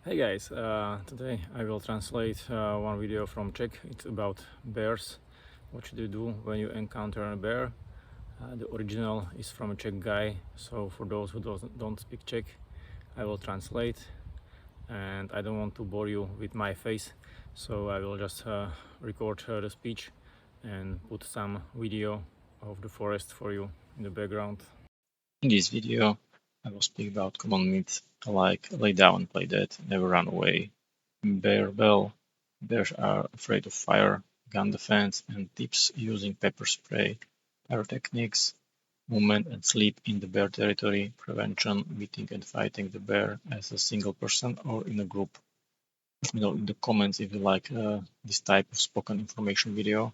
Hey guys, today I will translate one video from Czech. It's about bears. What should you do when you encounter a bear? The original is from a Czech guy, so for those who don't speak Czech, I will translate. And I don't want to bore you with my face, so I will just record the speech and put some video of the forest for you in the background. In this video, I will speak about common myths like lay down, play dead, never run away, bear well, bears are afraid of fire, gun defense, and tips using pepper spray, pyrotechnics, movement and sleep in the bear territory, prevention, meeting and fighting the bear as a single person or in a group. Let me know in the comments if you like this type of spoken information video,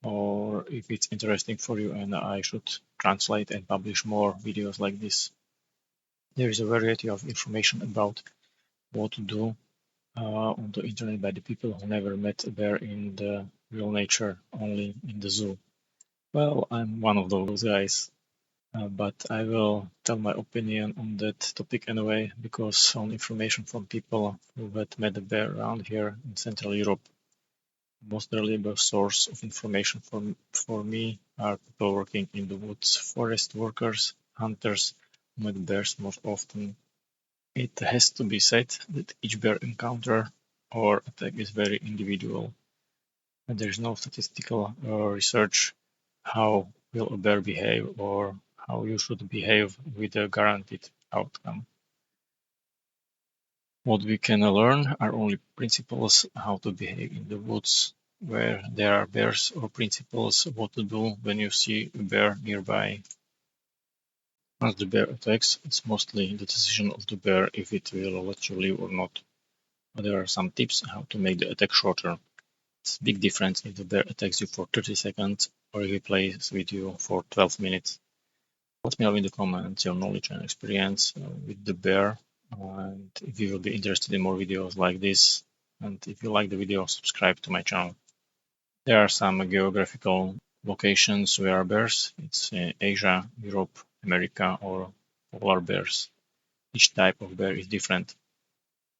or if it's interesting for you and I should translate and publish more videos like this. There is a variety of information about what to do on the internet by the people who never met a bear in the real nature, only in the zoo. Well, I'm one of those guys, but I will tell my opinion on that topic anyway, because on information from people who had met a bear around here in Central Europe, most reliable source of information for me are people working in the woods, forest workers, hunters who met bears most often. It has to be said that each bear encounter or attack is very individual, and there is no statistical research how will a bear behave or how you should behave with a guaranteed outcome. What we can learn are only principles how to behave in the woods where there are bears, or principles what to do when you see a bear nearby. Once the bear attacks, it's mostly the decision of the bear if it will let you live or not. But there are some tips how to make the attack shorter. It's a big difference if the bear attacks you for 30 seconds or if he plays with you for 12 minutes. Let me know in the comments your knowledge and experience with the bear, and if you will be interested in more videos like this, and if you like the video, subscribe to my channel. There are some geographical locations where are bears. It's Asia, Europe, America, or polar bears. Each type of bear is different.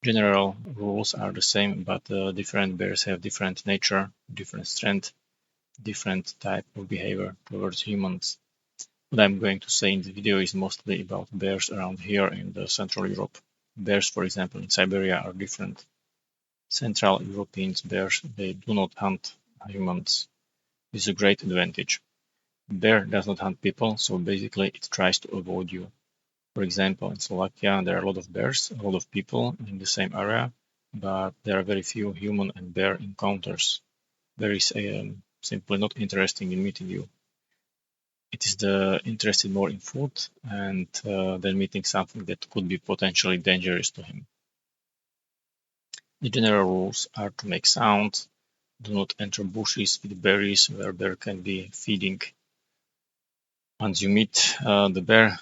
General rules are the same, but different bears have different nature, different strength, different type of behavior towards humans. What I'm going to say in the video is mostly about bears around here in the Central Europe. Bears, for example, in Siberia are different. Central European bears, they do not hunt humans. This is a great advantage. Bear does not hunt people, so basically it tries to avoid you. For example, in Slovakia, there are a lot of bears, a lot of people in the same area, but there are very few human and bear encounters. Bear is simply not interested in meeting you. It is interested more in food and than meeting something that could be potentially dangerous to him. The general rules are to make sound, do not enter bushes with berries where bear can be feeding. Once you meet the bear,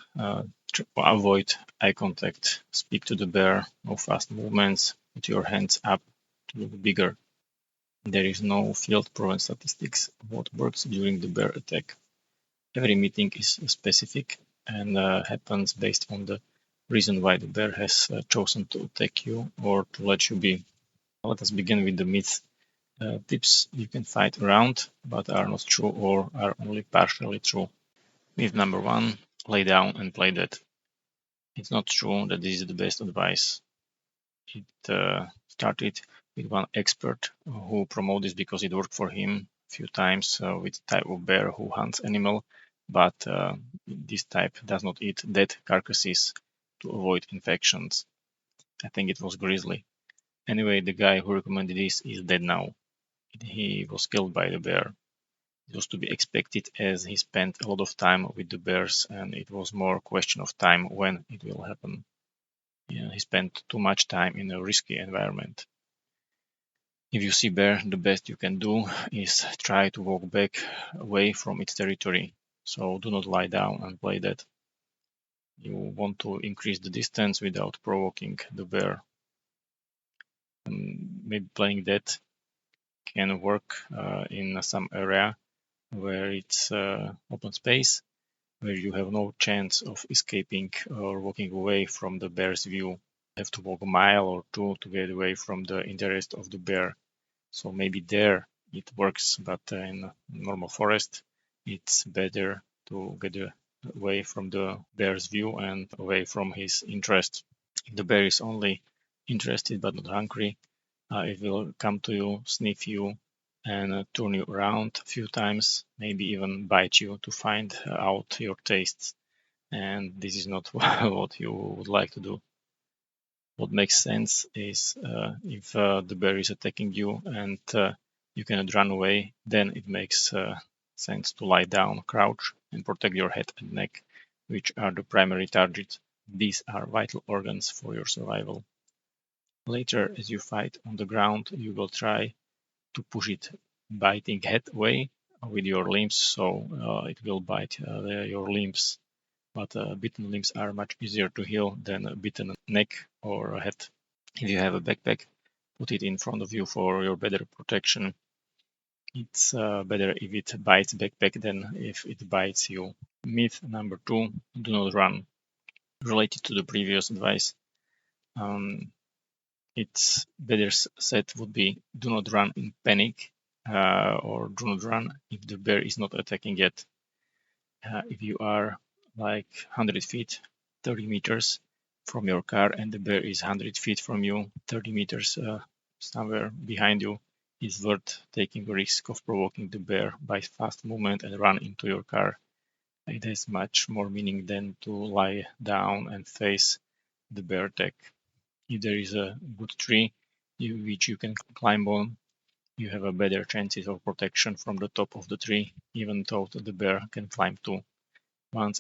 avoid eye contact, speak to the bear, no fast movements, put your hands up to look bigger. There is no field-proven statistics of what works during the bear attack. Every meeting is specific and happens based on the reason why the bear has chosen to attack you or to let you be. Let us begin with the myths. Tips you can fight around but are not true or are only partially true. Myth number one, lay down and play dead. It's not true that this is the best advice. It started with one expert who promoted this because it worked for him a few times with type of bear who hunts animal, but this type does not eat dead carcasses to avoid infections. I think it was grizzly. Anyway, the guy who recommended this is dead now. He was killed by the bear. It was to be expected as he spent a lot of time with the bears and it was more a question of time when it will happen. Yeah, he spent too much time in a risky environment. If you see bear, the best you can do is try to walk back away from its territory. So do not lie down and play dead. You want to increase the distance without provoking the bear. Maybe playing dead can work in some area where it's open space, where you have no chance of escaping or walking away from the bear's view. have to walk a mile or two to get away from the interest of the bear. So maybe there it works, but in normal forest, it's better to get away from the bear's view and away from his interest. If the bear is only interested but not hungry, it will come to you, sniff you, and turn you around a few times, maybe even bite you to find out your tastes. And this is not what you would like to do. What makes sense is if the bear is attacking you and you cannot run away, then it makes sense to lie down, crouch, and protect your head and neck, which are the primary targets. These are vital organs for your survival. Later, as you fight on the ground, you will try to push it biting head away with your limbs, so it will bite your limbs. But bitten limbs are much easier to heal than a bitten neck or a head. If you have a backpack, put it in front of you for your better protection. It's better if it bites backpack than if it bites you. Myth number 2, do not run. Related to the previous advice, its better set would be do not run in panic or do not run if the bear is not attacking yet. If you are like 100 feet, 30 meters from your car and the bear is 100 feet from you, 30 meters somewhere behind you, it's worth taking the risk of provoking the bear by fast movement and run into your car. It has much more meaning than to lie down and face the bear attack. If there is a good tree which you can climb on, you have a better chances of protection from the top of the tree, even though the bear can climb too. Once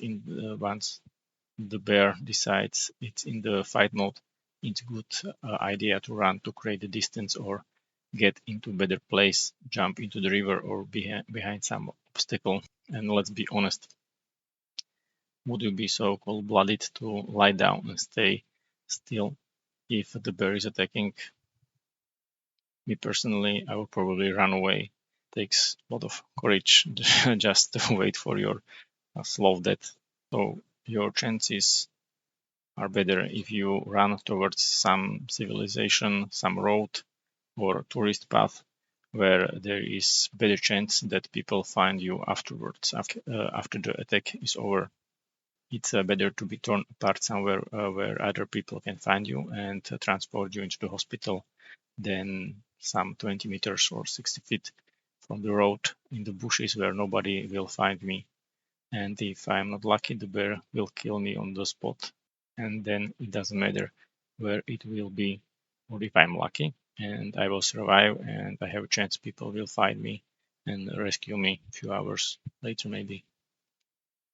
the bear decides it's in the fight mode, it's a good idea to run to create the distance or get into a better place, jump into the river or behind some obstacle. And let's be honest, would you be so cold-blooded to lie down and stay still if the bear is attacking? Me personally, I would probably run away. It takes a lot of courage just to wait for your slow death. So your chances are better if you run towards some civilization, some road or tourist path where there is better chance that people find you afterwards, after the attack is over. It's better to be torn apart somewhere where other people can find you and transport you into the hospital than some 20 meters or 60 feet from the road in the bushes where nobody will find me. And if I'm not lucky, the bear will kill me on the spot. And then it doesn't matter where it will be, or if I'm lucky and I will survive and I have a chance people will find me and rescue me a few hours later maybe.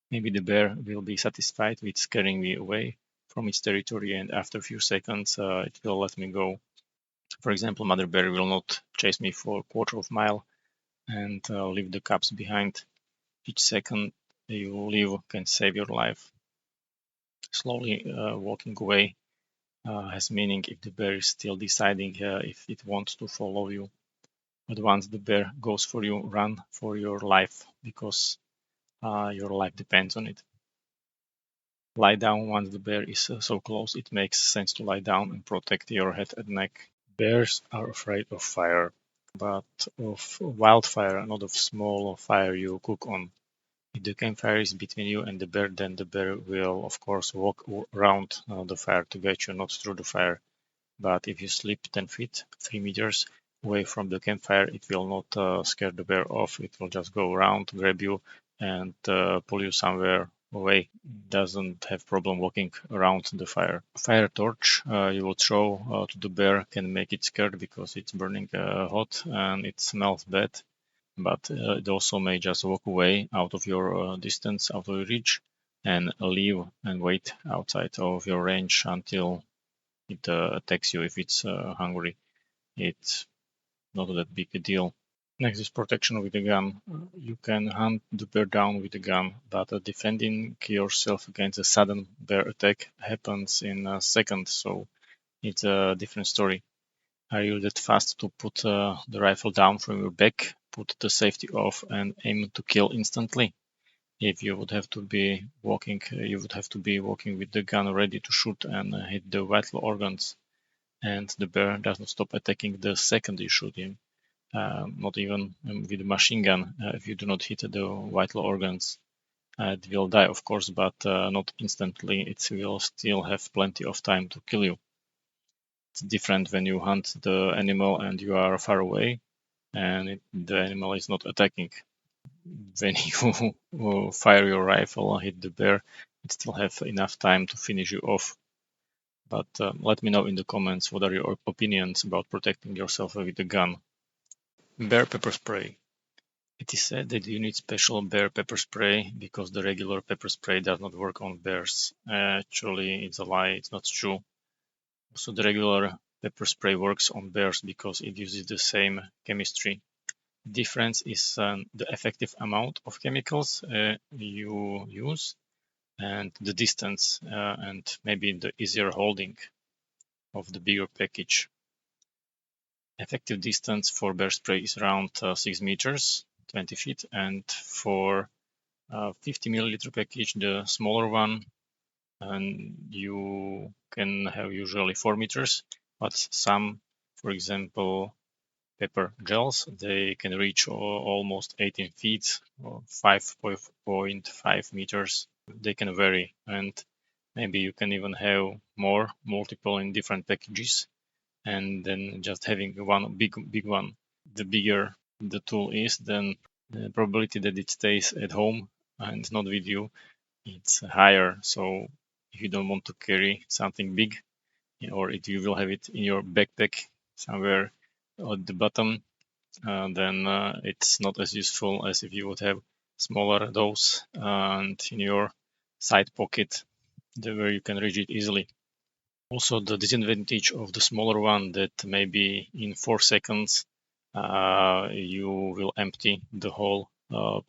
Maybe the bear will be satisfied with scaring me away from its territory and after a few seconds it will let me go. For example, mother bear will not chase me for a quarter of a mile and leave the cubs behind. Each second you leave can save your life. Slowly walking away has meaning if the bear is still deciding if it wants to follow you. But once the bear goes for you, run for your life because your life depends on it. Lie down once the bear is so close, it makes sense to lie down and protect your head and neck. Bears are afraid of fire, but of wildfire, not of small fire you cook on. If the campfire is between you and the bear, then the bear will, of course, walk around the fire to get you, not through the fire. But if you sleep 10 feet, 3 meters away from the campfire, it will not scare the bear off. It will just go around, grab you, and pull you somewhere away. Doesn't have problem walking around the fire. A fire torch you will throw to the bear can make it scared because it's burning hot and it smells bad. But it also may just walk away out of your distance, out of your reach, and leave and wait outside of your range until it attacks you if it's hungry. It's not that big a deal. Next is protection with a gun. You can hunt the bear down with a gun, but defending yourself against a sudden bear attack happens in a second, so it's a different story. Are you that fast to put the rifle down from your back, put the safety off, and aim to kill instantly? If you would have to be walking, you would have to be walking with the gun ready to shoot and hit the vital organs. And the bear does not stop attacking the second you shoot him. Not even with a machine gun. If you do not hit the vital organs, it will die, of course, but not instantly. It will still have plenty of time to kill you. It's different when you hunt the animal and you are far away and the animal is not attacking. When you fire your rifle and hit the bear, it still have enough time to finish you off. But let me know in the comments what are your opinions about protecting yourself with a gun. Bear pepper spray. It is said that you need special bear pepper spray because the regular pepper spray does not work on bears. Actually, it's a lie, it's not true. So the regular pepper spray works on bears because it uses the same chemistry. The difference is the effective amount of chemicals you use and the distance and maybe the easier holding of the bigger package. Effective distance for bear spray is around 6 meters, 20 feet, and for 50 milliliter package, the smaller one, and you can have usually 4 meters, but some, for example, pepper gels, they can reach almost 18 feet or 5.5 meters. They can vary, and maybe you can even have multiple in different packages, and then just having one big one. The bigger the tool is, then the probability that it stays at home and not with you, it's higher. So if you don't want to carry something big, or if you will have it in your backpack somewhere at the bottom, then it's not as useful as if you would have smaller dose and in your side pocket where you can reach it easily. Also, the disadvantage of the smaller one that maybe in 4 seconds you will empty the whole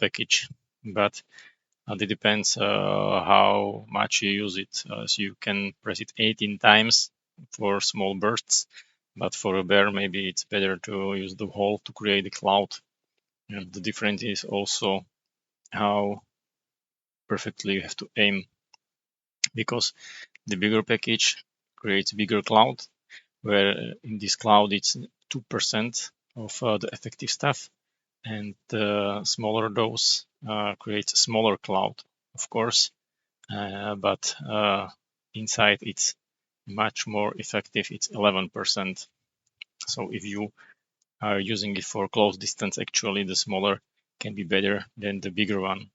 package, but it depends how much you use it. So you can press it 18 times for small bursts, but for a bear maybe it's better to use the whole to create a cloud. And the difference is also how perfectly you have to aim, because the bigger package creates bigger cloud, where in this cloud it's 2% of the effective stuff, and the smaller dose creates a smaller cloud, of course, but inside it's much more effective. It's 11%. So if you are using it for close distance, actually the smaller can be better than the bigger one.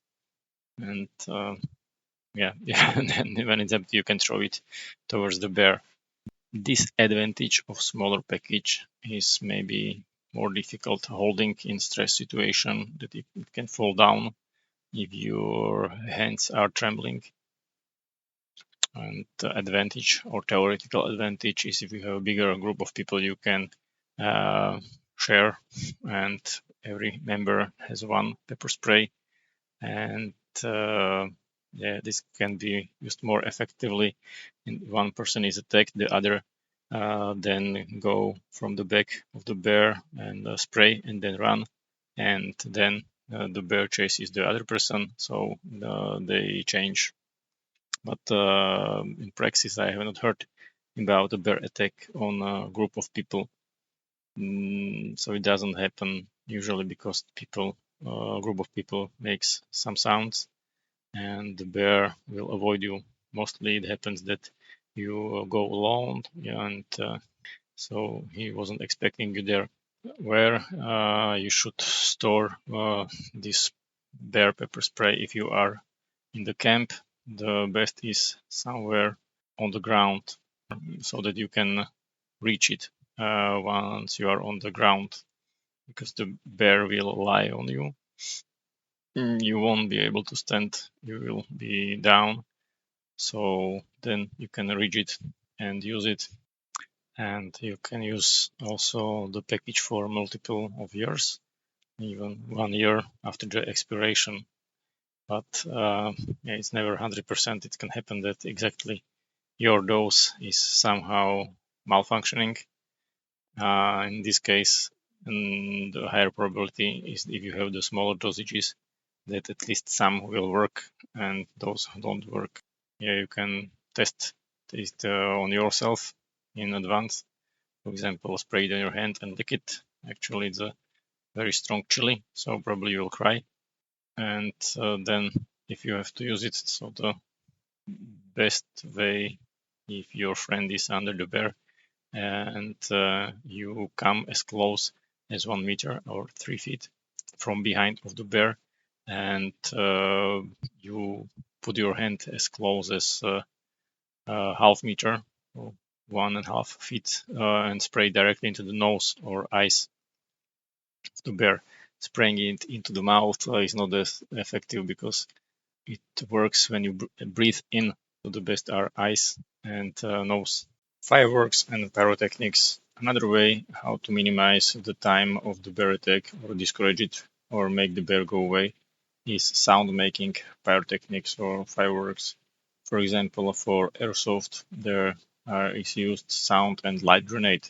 And yeah, and then when it's empty, you can throw it towards the bear. Disadvantage of smaller package is maybe more difficult holding in stress situation, that it can fall down if your hands are trembling. And the advantage or theoretical advantage is if you have a bigger group of people, you can share, and every member has one pepper spray, and yeah, this can be used more effectively. And one person is attacked, the other then go from the back of the bear and spray and then run, and then the bear chases the other person, so they change. But in practice, I have not heard about a bear attack on a group of people. So it doesn't happen usually because a group of people makes some sounds and the bear will avoid you. Mostly it happens that you go alone, and so he wasn't expecting you there. Where you should store this bear pepper spray if you are in the camp, the best is somewhere on the ground so that you can reach it once you are on the ground, because the bear will lie on you. You won't be able to stand, you will be down, so then you can reach it and use it. And you can use also the package for multiple of years, even 1 year after the expiration. But yeah, it's never 100%. It can happen that exactly your dose is somehow malfunctioning. In this case, the higher probability is if you have the smaller dosages, that at least some will work, and those don't work, yeah, you can test it on yourself in advance. For example, spray it on your hand and lick it. Actually, it's a very strong chili, so probably you'll cry. And then if you have to use it, so the best way, if your friend is under the bear and you come as close as 1 meter or 3 feet from behind of the bear, and you put your hand as close as half meter or 1.5 feet and spray directly into the nose or eyes of the bear. Spraying it into the mouth is not as effective because it works when you breathe in. So the best are eyes and nose. Fireworks and pyrotechnics. Another way how to minimize the time of the bear attack or discourage it or make the bear go away is sound making pyrotechnics or fireworks. For example, for airsoft, there is used sound and light grenade.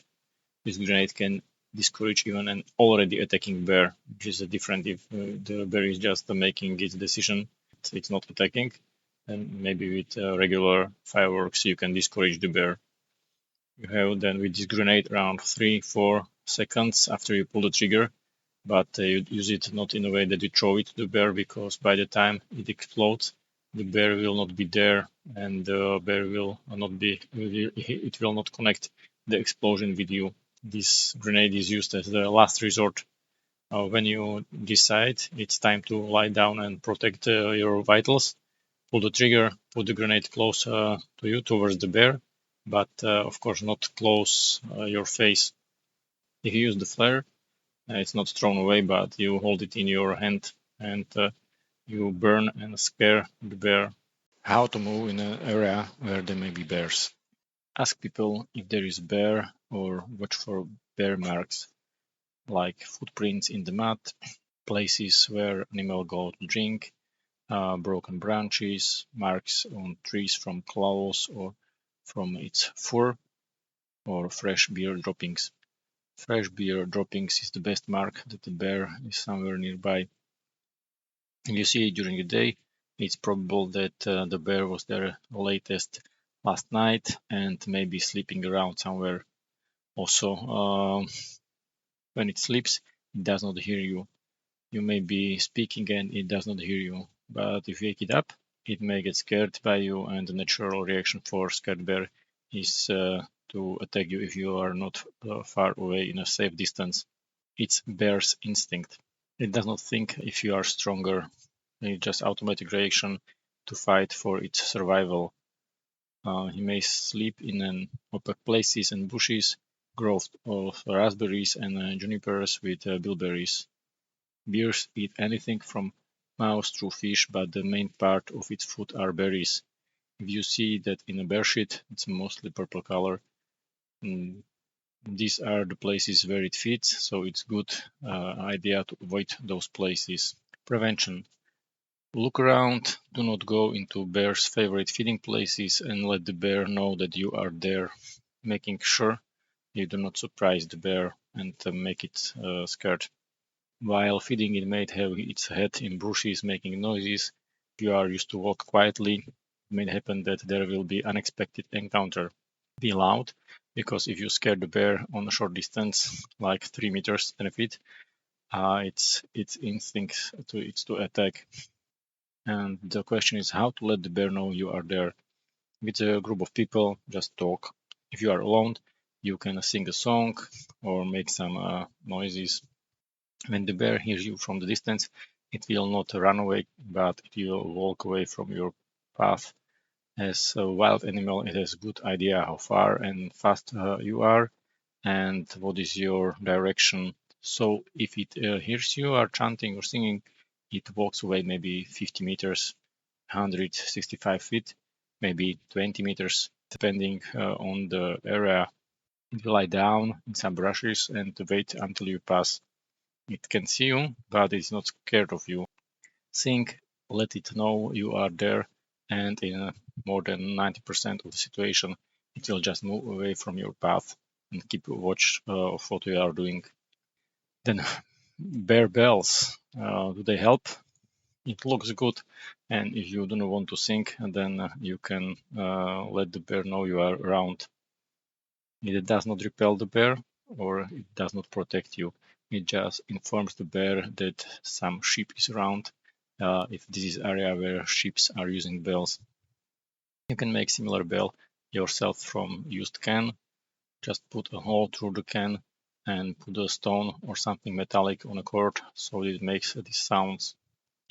This grenade can discourage even an already attacking bear, which is different if the bear is just making its decision, it's not attacking. And maybe with regular fireworks, you can discourage the bear. You have then with this grenade around 3-4 seconds after you pull the trigger, but you use it not in a way that you throw it to the bear, because by the time it explodes, the bear will not be there, and the bear will not be, it will not connect the explosion with you. This grenade is used as the last resort. When you decide it's time to lie down and protect your vitals, pull the trigger, put the grenade close to you towards the bear, but of course not close your face. If you use the flare, it's not thrown away, but you hold it in your hand and you burn and scare the bear. How to move in an area where there may be bears. Ask people if there is bear or watch for bear marks, like footprints in the mud, places where animal go to drink, broken branches, marks on trees from claws or from its fur, or fresh beer droppings. Fresh beer droppings is the best mark that the bear is somewhere nearby. If you see it during the day, it's probable that the bear was there latest last night and maybe sleeping around somewhere. Also, when it sleeps, it does not hear you. You may be speaking and it does not hear you, but if you wake it up, it may get scared by you, and the natural reaction for scared bear is to attack you if you are not far away in a safe distance. It's bear's instinct. It does not think if you are stronger. It's just automatic reaction to fight for its survival. He may sleep in an open places and bushes, growth of raspberries and junipers with bilberries. Bears eat anything from mouse through fish, but the main part of its food are berries. If you see that in a bear shit, it's mostly purple color. These are the places where it feeds, so it's good idea to avoid those places. Prevention. Look around, do not go into bear's favorite feeding places, and let the bear know that you are there, making sure you do not surprise the bear and make it scared. While feeding, it may have its head in bushes making noises. If you are used to walk quietly, it may happen that there will be unexpected encounter. Be loud, because if you scare the bear on a short distance, like 3 meters, 10 feet, its instinct it's to attack. And the question is how to let the bear know you are there. With a group of people, just talk. If you are alone, you can sing a song or make some noises. When the bear hears you from the distance, it will not run away, but it will walk away from your path. As a wild animal, it has a good idea how far and fast you are and what is your direction. So if it hears you are chanting or singing, it walks away maybe 50 meters, 165 feet, maybe 20 meters, depending on the area. It will lie down in some brushes and wait until you pass. It can see you, but it's not scared of you. Sing, let it know you are there, and in more than 90% of the situation, it will just move away from your path and keep watch of what you are doing. Then bear bells, do they help? it looks good. And if you don't want to think, then you can let the bear know you are around. It does not repel the bear or it does not protect you. It just informs the bear that some sheep is around. If this is area where sheep are using bells, you can make similar bell yourself from used can. Just put a hole through the can and put a stone or something metallic on a cord so it makes these sounds.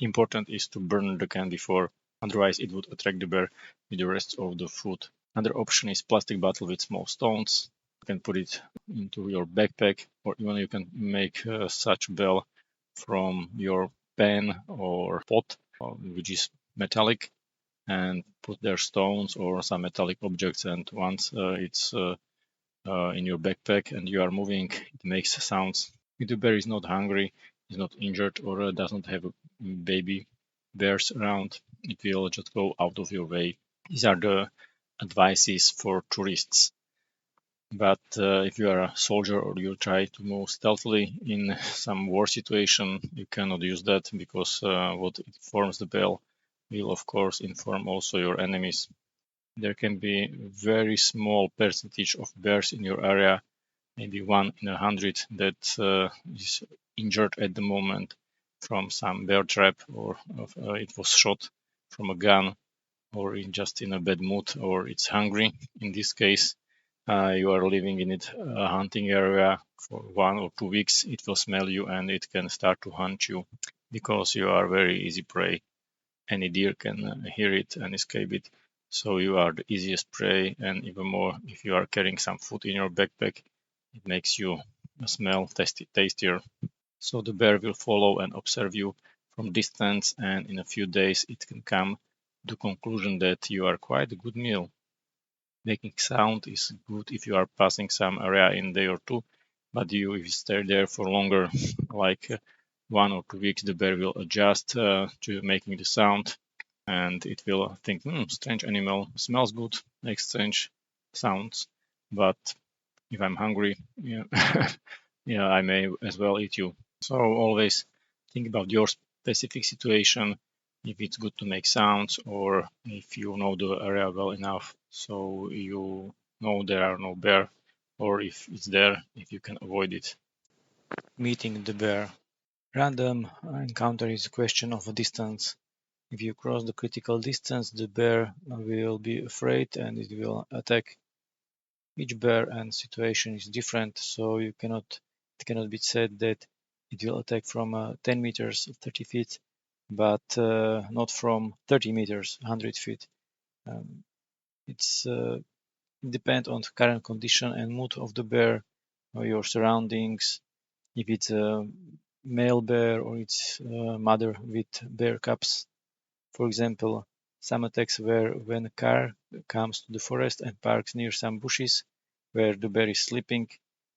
Important is to burn the can before, otherwise it would attract the bear with the rest of the food. Another option is plastic bottle with small stones. You can put it into your backpack, or even you can make such bell from your pan or pot, which is metallic, and put there stones or some metallic objects. And once it's in your backpack and you are moving, it makes sounds. If the bear is not hungry, is not injured, or does not have baby bears around, it will just go out of your way. These are the advices for tourists. But if you are a soldier or you try to move stealthily in some war situation, you cannot use that because what informs the bell will of course inform also your enemies. There can be very small percentage of bears in your area, maybe 1 in 100, that is injured at the moment from some bear trap, or it was shot from a gun, or just in a bad mood, or it's hungry. In this case, you are living in it hunting area for 1 or 2 weeks, it will smell you and it can start to hunt you because you are very easy prey. Any deer can hear it and escape it. So you are the easiest prey, and even more if you are carrying some food in your backpack, it makes you smell tastier. So the bear will follow and observe you from distance, and in a few days it can come to the conclusion that you are quite a good meal. Making sound is good if you are passing some area in a day or two, but if you stay there for longer, like 1 or 2 weeks, the bear will adjust to making the sound, and it will think, strange animal, smells good, makes strange sounds, but if I'm hungry, yeah, yeah, I may as well eat you. So always think about your specific situation, if it's good to make sounds, or if you know the area well enough so you know there are no bear, or if it's there, if you can avoid it. Meeting the bear. Random encounter is a question of a distance. If you cross the critical distance, the bear will be afraid and it will attack. Each bear and situation is different, so it cannot be said that it will attack from 10 meters, 30 feet, but not from 30 meters, 100 feet. It's depend on the current condition and mood of the bear, or your surroundings. If it's a male bear or it's a mother with bear cubs. For example, some attacks were when a car comes to the forest and parks near some bushes where the bear is sleeping,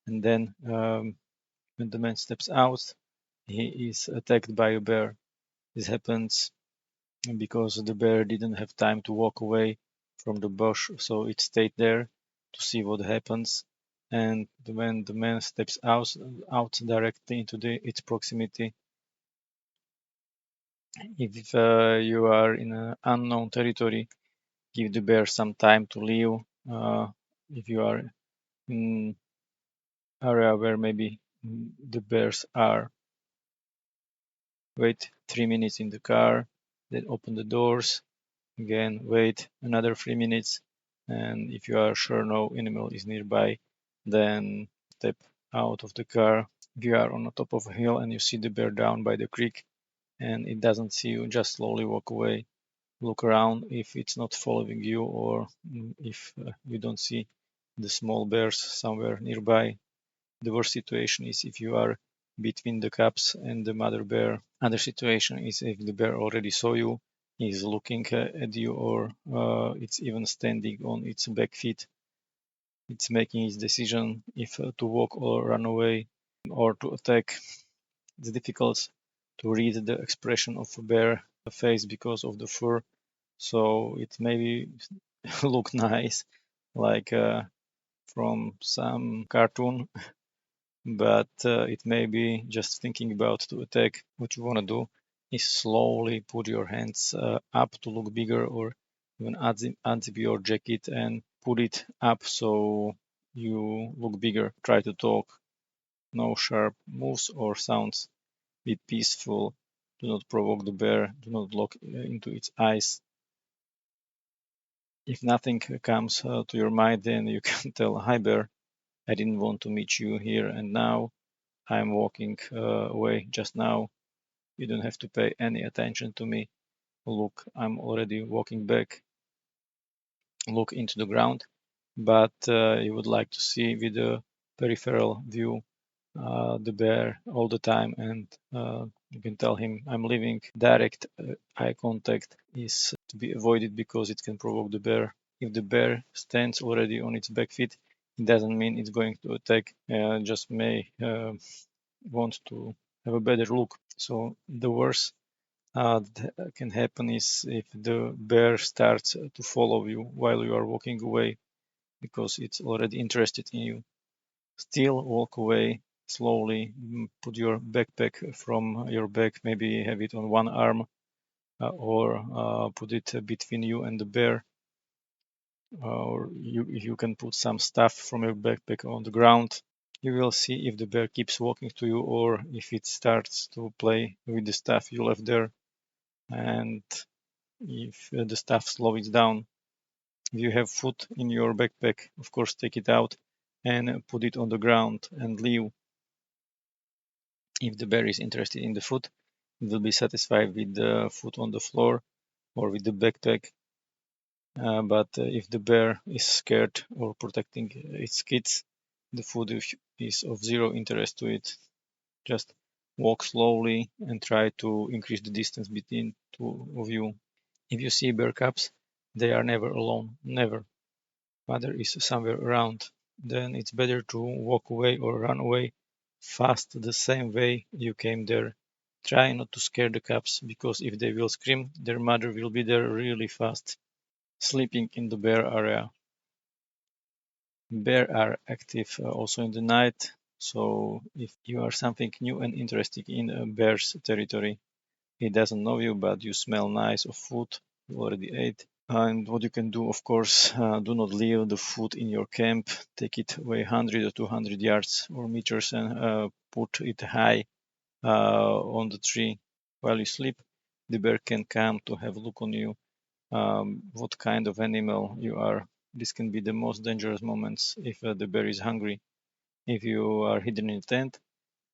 and then when the man steps out, he is attacked by a bear. This happens because the bear didn't have time to walk away from the bush, so it stayed there to see what happens. And when the man steps out directly into its proximity, if you are in an unknown territory, give the bear some time to leave. If you are in area where maybe the bears are, wait 3 minutes in the car, then open the doors, again wait another 3 minutes, and if you are sure no animal is nearby, then step out of the car. If you are on the top of a hill and you see the bear down by the creek and it doesn't see you, just slowly walk away. Look around if it's not following you, or if you don't see the small bears somewhere nearby. The worst situation is if you are between the cubs and the mother bear. Other situation is if the bear already saw you, is looking at you, or it's even standing on its back feet. It's making its decision if to walk or run away or to attack. It's difficult to read the expression of a bear face because of the fur, so it maybe look nice, like from some cartoon, but it may be just thinking about to attack. What you want to do is slowly put your hands up to look bigger, or even unzip your jacket and put it up so you look bigger. Try to talk. No sharp moves or sounds. Be peaceful. Do not provoke the bear. Do not look into its eyes. If nothing comes to your mind, then you can tell, "Hi bear, I didn't want to meet you here and now. I'm walking away just now. You don't have to pay any attention to me. Look, I'm already walking back. Look into the ground." But you would like to see with the peripheral view the bear all the time, and you can tell him, "I'm leaving." Direct eye contact is to be avoided because it can provoke the bear. If the bear stands already on its back feet, it doesn't mean it's going to attack, just may want to have a better look. So the worst that can happen is if the bear starts to follow you while you are walking away because it's already interested in you. Still walk away slowly. Put your backpack from your back, maybe have it on one arm, or put it between you and the bear. Or you can put some stuff from your backpack on the ground. You will see if the bear keeps walking to you or if it starts to play with the stuff you left there. And if the stuff slows down, if you have food in your backpack, of course, take it out and put it on the ground and leave. If the bear is interested in the food, it will be satisfied with the food on the floor or with the backpack. But if the bear is scared or protecting its kids, the food is of zero interest to it. Just walk slowly and try to increase the distance between two of you. If you see bear cubs, they are never alone, never. Mother is somewhere around. Then it's better to walk away or run away fast the same way you came there. Try not to scare the cubs, because if they will scream, their mother will be there really fast. Sleeping in the bear area. Bear are active also in the night, so if you are something new and interesting in a bear's territory, he doesn't know you, but you smell nice of food you already ate. And what you can do, of course, do not leave the food in your camp. Take it away 100 or 200 yards or meters and put it high on the tree while you sleep. The bear can come to have a look on you, what kind of animal you are. This can be the most dangerous moments if the bear is hungry. If you are hidden in a tent,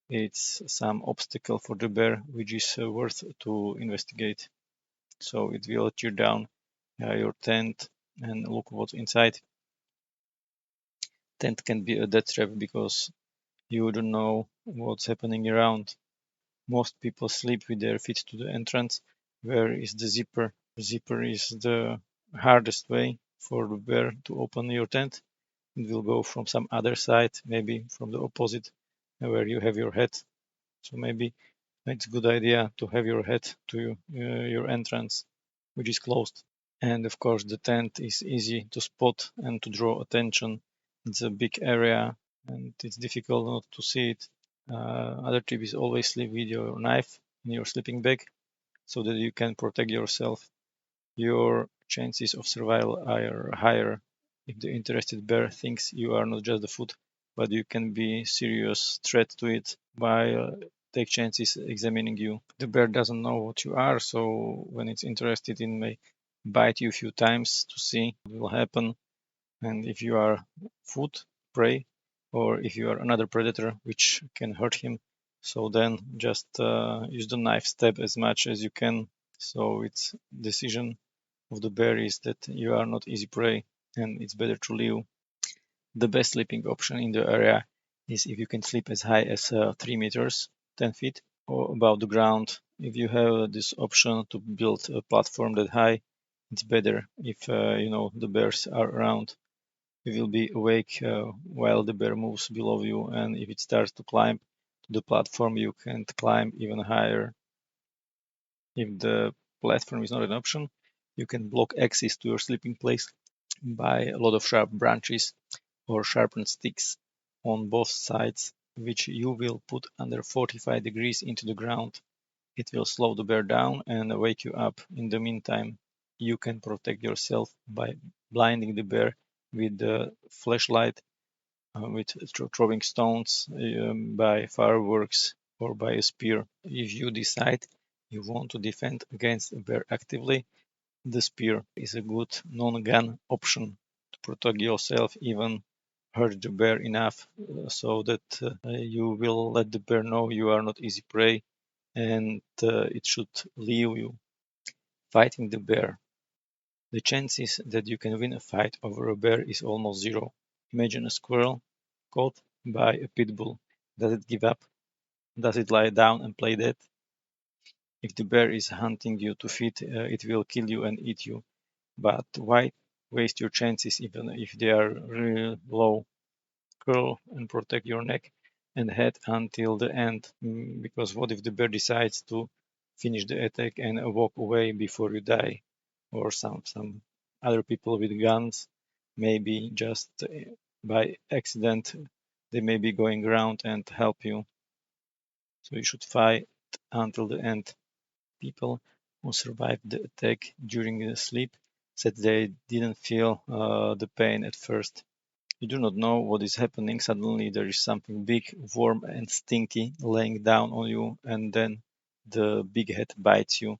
it's some obstacle for the bear which is worth to investigate. So it will tear down your tent and look what's inside. Tent can be a death trap because you don't know what's happening around. Most people sleep with their feet to the entrance. Where is the zipper? The zipper is the hardest way for the bear to open your tent. It will go from some other side, maybe from the opposite where you have your head. So maybe it's a good idea to have your head to your entrance, which is closed. And of course, the tent is easy to spot and to draw attention. It's a big area and it's difficult not to see it. Other tip is always sleep with your knife in your sleeping bag so that you can protect yourself. Your chances of survival are higher if the interested bear thinks you are not just the food, but you can be serious threat to it by take chances examining you. The bear doesn't know what you are, so when it's interested, it may bite you a few times to see what will happen. And if you are food, prey, or if you are another predator which can hurt him, so then just use the knife, stab as much as you can. So it's decision of the bear is that you are not easy prey and it's better to leave. The best sleeping option in the area is if you can sleep as high as 3 meters, 10 feet, or above the ground. If you have this option to build a platform that high, it's better if the bears are around. You will be awake while the bear moves below you, and if it starts to climb to the platform, you can climb even higher. If the platform is not an option, you can block access to your sleeping place by a lot of sharp branches or sharpened sticks on both sides, which you will put under 45 degrees into the ground. It will slow the bear down and wake you up. In the meantime, you can protect yourself by blinding the bear with the flashlight, with throwing stones, by fireworks, or by a spear. If you decide you want to defend against a bear actively, the spear is a good non-gun option to protect yourself, even hurt the bear enough so that you will let the bear know you are not easy prey, and it should leave you. Fighting the bear. The chances that you can win a fight over a bear is almost zero. Imagine a squirrel caught by a pit bull. Does it give up? Does it lie down and play dead? If the bear is hunting you to feed, it will kill you and eat you. But why waste your chances even if they are really low? Curl and protect your neck and head until the end. Because what if the bear decides to finish the attack and walk away before you die? Or some other people with guns, maybe just by accident, they may be going around and help you. So you should fight until the end. People who survived the attack during sleep said they didn't feel the pain at first. You do not know what is happening. Suddenly there is something big, warm and stinky laying down on you, and then the big head bites you.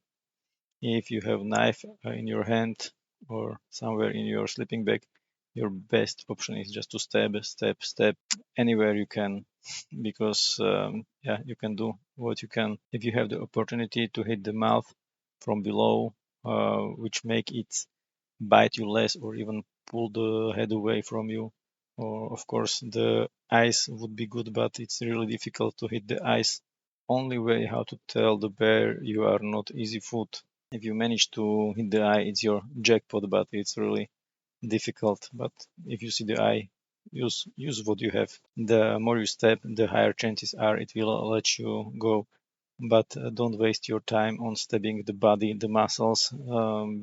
If you have a knife in your hand or somewhere in your sleeping bag, your best option is just to stab anywhere you can, because yeah, you can do what you can. If you have the opportunity to hit the mouth from below, which make it bite you less or even pull the head away from you, or of course the eyes would be good, but it's really difficult to hit the eyes. Only way how to tell the bear you are not easy food. If you manage to hit the eye, it's your jackpot, but it's really difficult. But if you see the eye, use what you have. The more you step, the higher chances are it will let you go. But don't waste your time on stabbing the body, the muscles,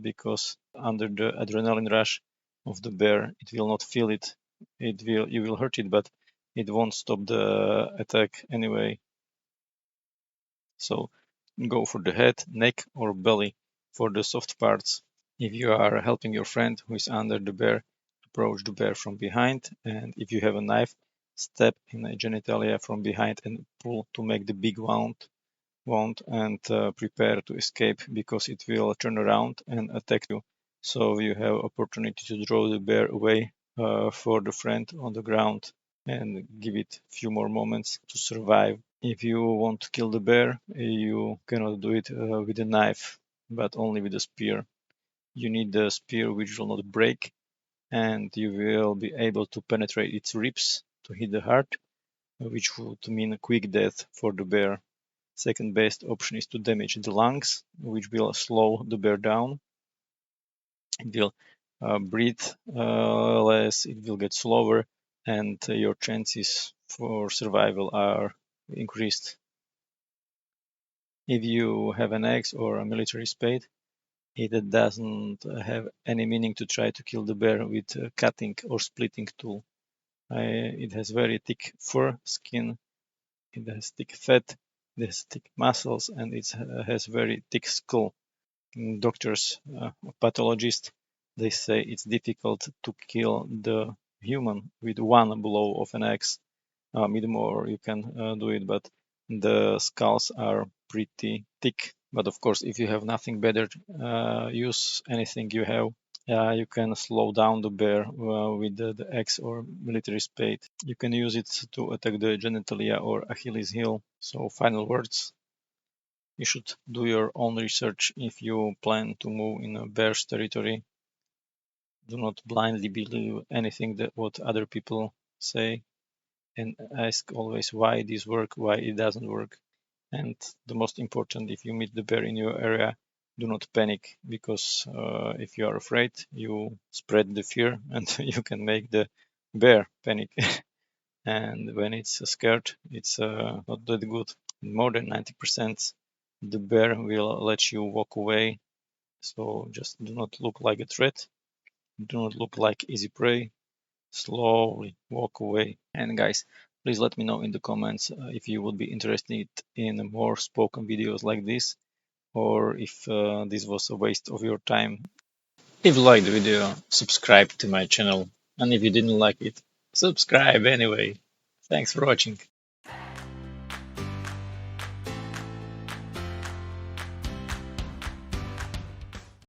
because under the adrenaline rush of the bear, it will not feel it. You will hurt it, but it won't stop the attack anyway. So go for the head, neck, or belly for the soft parts. If you are helping your friend who is under the bear, approach the bear from behind, and if you have a knife, step in the genitalia from behind and pull to make the big wound, and prepare to escape because it will turn around and attack you. So you have opportunity to draw the bear away for the friend on the ground and give it a few more moments to survive. If you want to kill the bear, you cannot do it with a knife, but only with a spear. You need a spear which will not break, and you will be able to penetrate its ribs to hit the heart, which would mean a quick death for the bear. Second best option is to damage the lungs, which will slow the bear down. It will breathe less, it will get slower, and your chances for survival are increased. If you have an axe or a military spade, it doesn't have any meaning to try to kill the bear with a cutting or splitting tool. It has very thick fur, skin, it has thick fat, it has thick muscles, and it has very thick skull. Doctors, pathologists, they say it's difficult to kill the human with one blow of an axe. With more you can do it, but the skulls are pretty thick. But of course, if you have nothing better, use anything you have. You can slow down the bear with the axe or military spade. You can use it to attack the genitalia or Achilles heel. So final words. You should do your own research if you plan to move in a bear's territory. Do not blindly believe anything that what other people say, and ask always why this work, why it doesn't work. And the most important, if you meet the bear in your area, do not panic, because if you are afraid, you spread the fear and you can make the bear panic. And when it's scared, it's not that good. More than 90%, the bear will let you walk away. So just do not look like a threat. Do not look like easy prey. Slowly walk away. And guys, Please let me know in the comments if you would be interested in more spoken videos like this, or if this was a waste of your time. If you liked the video, subscribe to my channel, and if you didn't like it, subscribe anyway. Thanks for watching.